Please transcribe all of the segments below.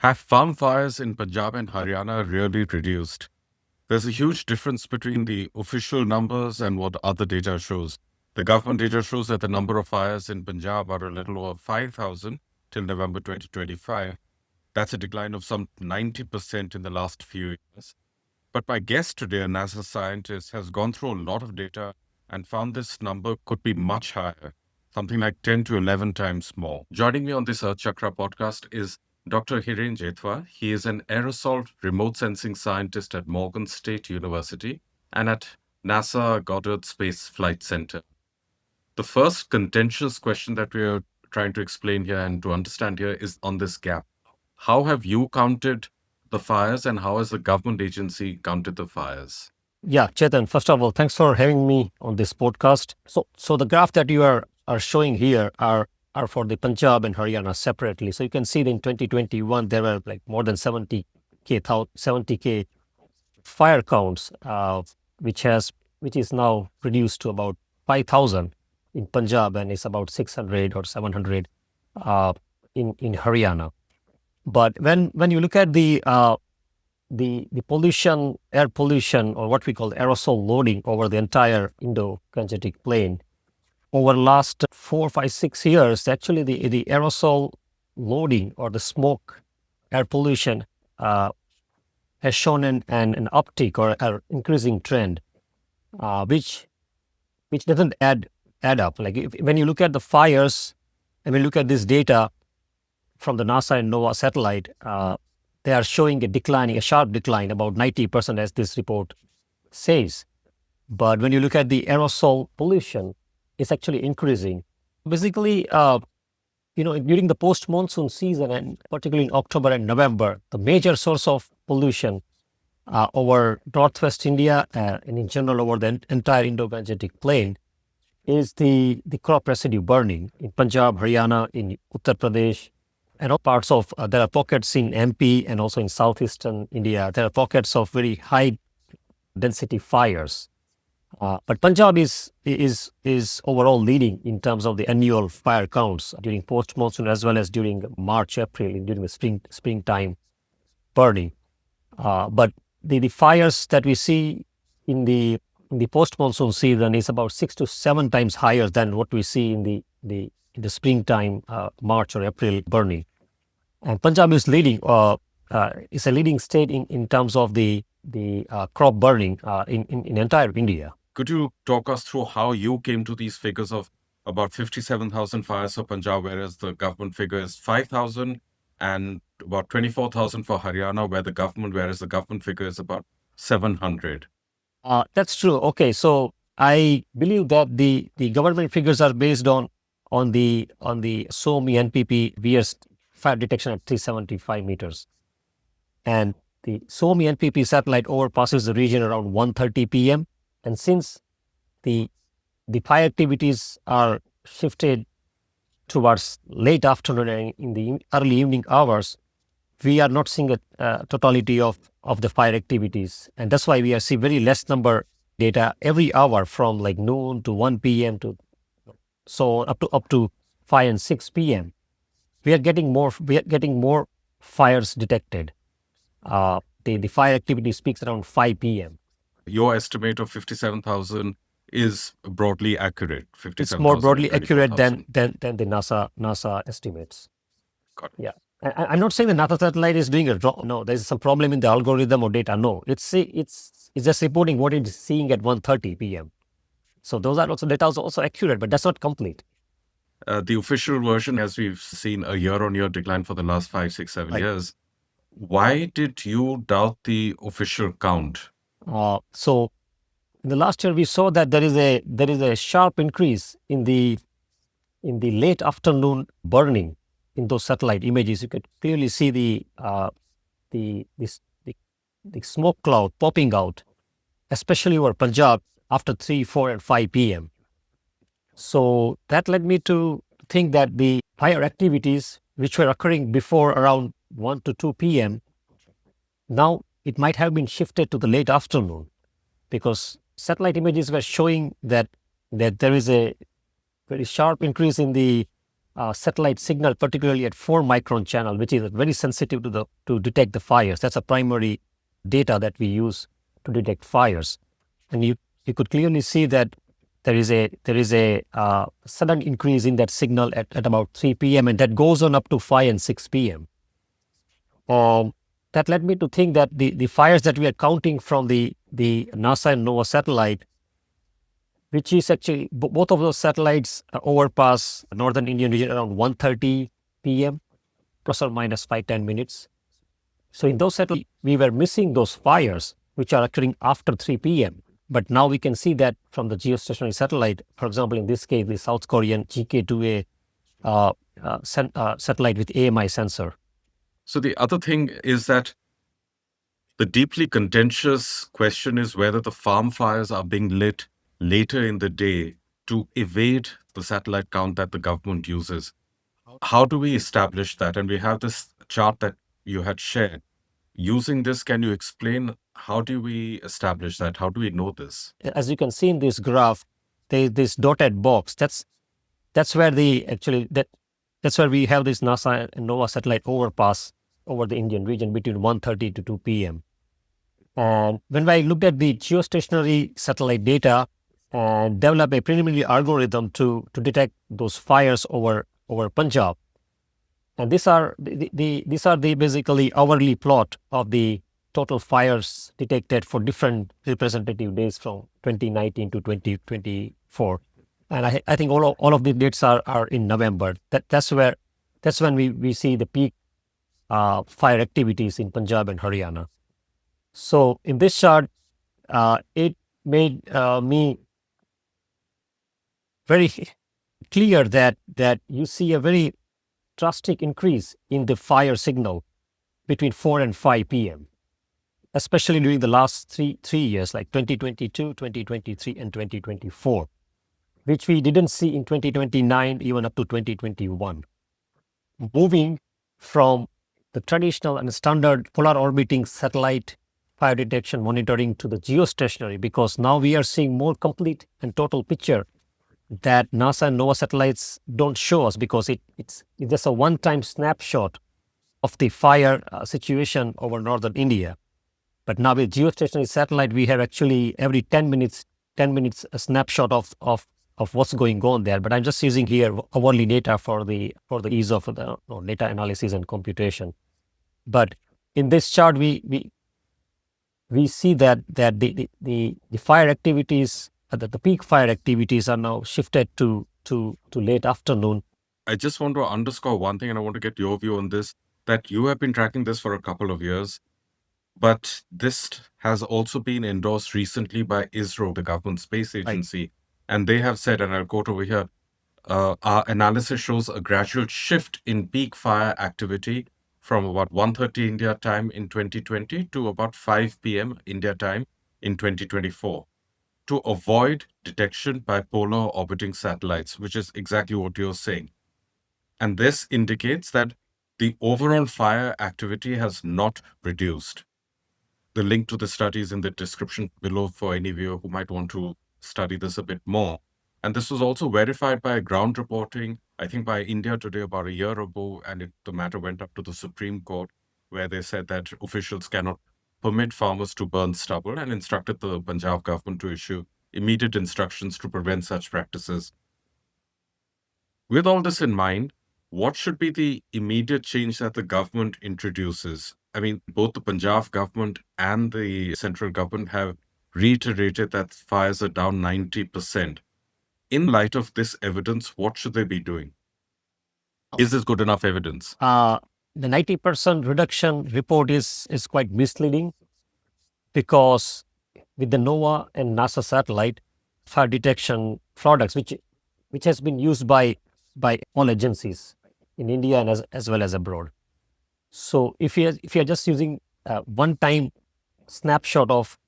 Have farm fires in Punjab and Haryana really reduced? There's a huge difference between the official numbers and what other data shows. The government data shows that the number of fires in Punjab are a little over 5,000 till November 2025. That's a decline of some 90% in the last few years. But my guest today, a NASA scientist, has gone through a lot of data and found this number could be much higher, something like 10 to 11 times more. Joining me on this Earth Chakra podcast is Dr. Hiren Jethva. He is an aerosol remote sensing scientist at Morgan State University and at NASA Goddard Space Flight Center. The first contentious question that we are trying to explain here and to understand here is on this gap. How have you counted the fires and how has the government agency counted the fires? Yeah, Chetan, first of all, thanks for having me on this podcast. So the graph that you are showing here are for the Punjab and Haryana separately. So you can see that in 2021, there were like more than 70K fire counts, which is now reduced to about 5,000 in Punjab and is about 600 or 700 in Haryana. But when you look at the pollution, air pollution, or what we call aerosol loading over the entire Indo-Gangetic plain, over the last 4, 5, 6 years, actually the aerosol loading or the smoke air pollution has shown an uptick or an increasing trend, which doesn't add up. Like when you look at the fires and we look at this data from the NASA and NOAA satellite, they are showing a sharp decline, about 90% as this report says. But when you look at the aerosol pollution, it's actually increasing. Basically, during the post-monsoon season, and particularly in October and November, the major source of pollution over northwest India and in general over the entire Indo-Gangetic plain is the crop residue burning in Punjab, Haryana, in Uttar Pradesh, and all parts of, there are pockets in MP and also in southeastern India. There are pockets of very high density fires. But Punjab is overall leading in terms of the annual fire counts during post-monsoon as well as during March, April, during the springtime burning. But the fires that we see in the post-monsoon season is about 6 to 7 times higher than what we see in the springtime, March or April burning. And Punjab is leading, is a leading state in terms of the crop burning in entire India. Could you talk us through how you came to these figures of about 57,000 fires for Punjab, whereas the government figure is 5,000, and about 24,000 for Haryana, whereas the government figure is about 700? That's true. Okay, so I believe that the government figures are based on the SOMI NPP VS fire detection at 375 meters. And the SOMI NPP satellite overpasses the region around 1:30 p.m. And since the fire activities are shifted towards late afternoon and in the early evening hours, we are not seeing a totality of the fire activities. And that's why we are seeing very less number data every hour from like noon to 1 p.m. to so up to 5 and 6 p.m. We are getting more fires detected. The fire activity peaks around 5 p.m. Your estimate of 57,000 is broadly accurate. It's more broadly accurate than the NASA estimates. Got it. Yeah. I'm not saying the NASA satellite is doing it wrong. No, there's some problem in the algorithm or data. No, it's just reporting what it is seeing at 1:30 p.m. So those are also data is also accurate, but that's not complete. The official version, as we've seen a year-on-year decline for the last 5, 6, 7 Right. years. Why did you doubt the official count? So in the last year, we saw that there is a sharp increase in the late afternoon burning in those satellite images. You could clearly see the smoke cloud popping out, especially over Punjab after 3, 4, and 5 p.m. So that led me to think that the fire activities which were occurring before around 1 to 2 p.m. now it might have been shifted to the late afternoon, because satellite images were showing that there is a very sharp increase in the satellite signal, particularly at 4-micron channel, which is very sensitive to detect the fires. That's a primary data that we use to detect fires. And you could clearly see that there is a sudden increase in that signal at about 3 p.m. and that goes on up to 5 and 6 p.m. That led me to think that the fires that we are counting from the NASA and NOAA satellite, which is actually both of those satellites overpass northern Indian region around 1:30 p.m. plus or minus 5-10 minutes. So in those satellites, we were missing those fires, which are occurring after 3 p.m. But now we can see that from the geostationary satellite, for example, in this case, the South Korean GK2A satellite with AMI sensor. So the other thing is that the deeply contentious question is whether the farm fires are being lit later in the day to evade the satellite count that the government uses. How do we establish that? And we have this chart that you had shared. Using this, can you explain how do we establish that? How do we know this? As you can see in this graph, this dotted box. That's where that's where we have this NASA and NOAA satellite overpass over the Indian region between 1:30 to 2 p.m. And when I looked at the geostationary satellite data and developed a preliminary algorithm to detect those fires over Punjab, and these are the basically hourly plot of the total fires detected for different representative days from 2019 to 2024. And I think all of the dates are in November. That's when we see the peak fire activities in Punjab and Haryana. So in this chart, it made me very clear that you see a very drastic increase in the fire signal between 4 and 5 p.m., especially during the last three years, like 2022, 2023, and 2024, which we didn't see in 2029, even up to 2021. Moving from the traditional and standard polar orbiting satellite fire detection monitoring to the geostationary, because now we are seeing more complete and total picture that NASA and NOAA satellites don't show us, because it's just a one-time snapshot of the fire situation over northern India. But now with geostationary satellite, we have actually every 10 minutes a snapshot of what's going on there. But I'm just using here hourly data for the ease of the data analysis and computation. But in this chart, we see that the fire activities, the peak fire activities are now shifted to late afternoon. I just want to underscore one thing, and I want to get your view on this, that you have been tracking this for a couple of years, but this has also been endorsed recently by ISRO, the government space agency. Right. And they have said, and I'll quote over here, our analysis shows a gradual shift in peak fire activity from about 1:30 India time in 2020 to about 5 p.m. India time in 2024 to avoid detection by polar orbiting satellites, which is exactly what you're saying. And this indicates that the overall fire activity has not reduced. The link to the study is in the description below for any viewer who might want to study this a bit more. And this was also verified by ground reporting, I think by India Today about a year ago, and the matter went up to the Supreme Court, where they said that officials cannot permit farmers to burn stubble and instructed the Punjab government to issue immediate instructions to prevent such practices. With all this in mind, what should be the immediate change that the government introduces? I mean, both the Punjab government and the central government have reiterated that fires are down 90%. In light of this evidence, what should they be doing? Is this good enough evidence? The 90% reduction report is quite misleading, because with the NOAA and NASA satellite fire detection products, which has been used by all agencies in India and as well as abroad. So if you are just using one-time snapshot of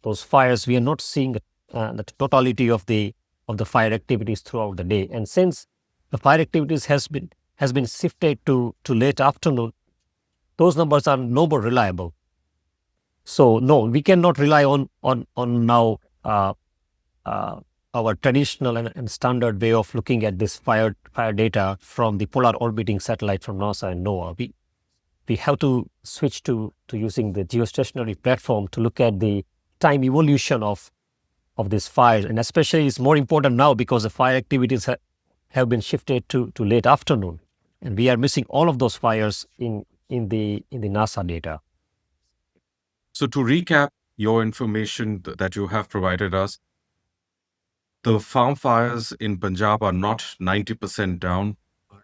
those fires, we are not seeing the totality of the fire activities throughout the day. And since the fire activities has been shifted to late afternoon, those numbers are no more reliable. So no, we cannot rely on now our traditional and standard way of looking at this fire data from the polar orbiting satellite from NASA and NOAA. We have to switch to using the geostationary platform to look at the time evolution of this fire, and especially it's more important now because the fire activities have been shifted to late afternoon, and we are missing all of those fires in the NASA data. So to recap your information that you have provided us, the farm fires in Punjab are not 90% down.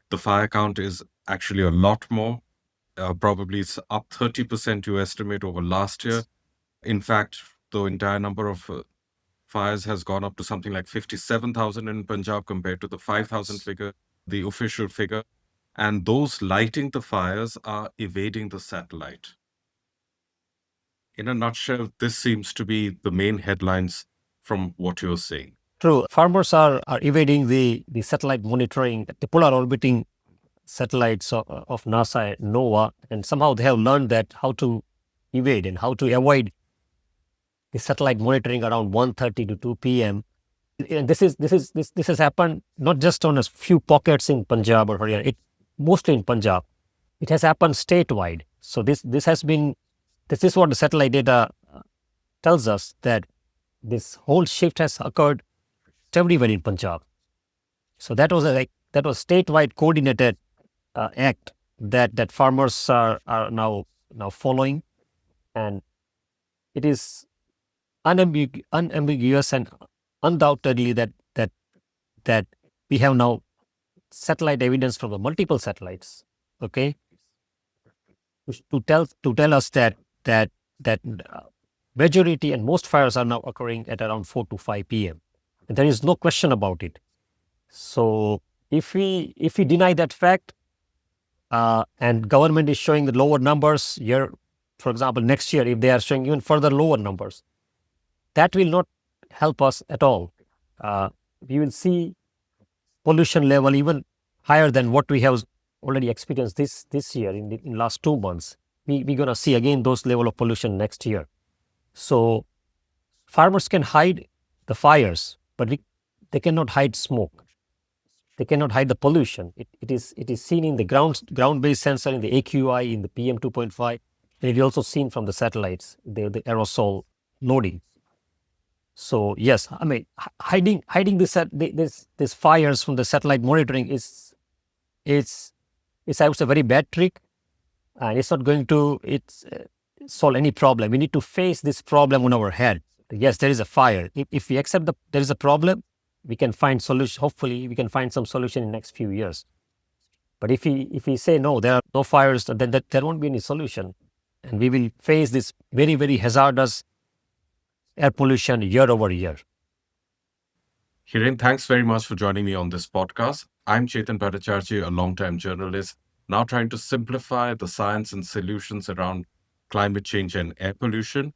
The fire count is actually a lot more. Probably it's up 30% you estimate over last year. In fact, the entire number of fires has gone up to something like 57,000 in Punjab compared to the 5,000 figure, the official figure. And those lighting the fires are evading the satellite. In a nutshell, this seems to be the main headlines from what you're saying. True. Farmers are evading the satellite monitoring, the polar orbiting satellites of NASA and NOAA, and somehow they have learned that how to evade and how to avoid the satellite monitoring around 1:30 to 2 p.m. And this has happened not just on a few pockets in Punjab or Haryana, mostly in Punjab. It has happened statewide. So this is what the satellite data tells us, that this whole shift has occurred everywhere in Punjab. So that was statewide coordinated act that farmers are now following, and it is unambiguous and undoubtedly that we have now satellite evidence from the multiple satellites, okay, to tell us that majority and most fires are now occurring at around 4 to 5 p.m. And there is no question about it. So if we deny that fact, and government is showing the lower numbers here, for example, next year, if they are showing even further lower numbers, that will not help us at all. We will see pollution level even higher than what we have already experienced this year in last 2 months. We're going to see again those level of pollution next year. So farmers can hide the fires, but they cannot hide smoke. They cannot hide the pollution. It is seen in the ground-based sensor, in the AQI, in the PM 2.5, and it is also seen from the satellites, the aerosol loading. So yes, I mean, hiding this fires from the satellite monitoring is I would say a very bad trick, and it's not going to solve any problem. We need to face this problem on our head. Yes, there is a fire. If we accept there is a problem, we can find solution. Hopefully, we can find some solution in the next few years. But if we say no, there are no fires, then there won't be any solution, and we will face this very, very hazardous air pollution year over year. Hiren, thanks very much for joining me on this podcast. I'm Chetan Bhattacharjee, a longtime journalist, now trying to simplify the science and solutions around climate change and air pollution.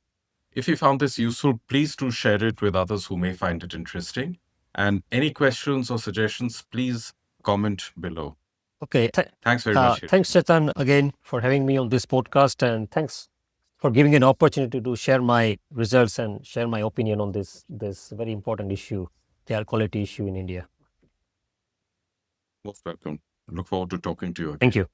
If you found this useful, please do share it with others who may find it interesting. And any questions or suggestions, please comment below. Okay. Thanks very much. Thanks, Chetan, again for having me on this podcast, and thanks for giving an opportunity to share my results and share my opinion on this very important issue, the air quality issue in India. Most welcome. Look forward to talking to you again. Thank you.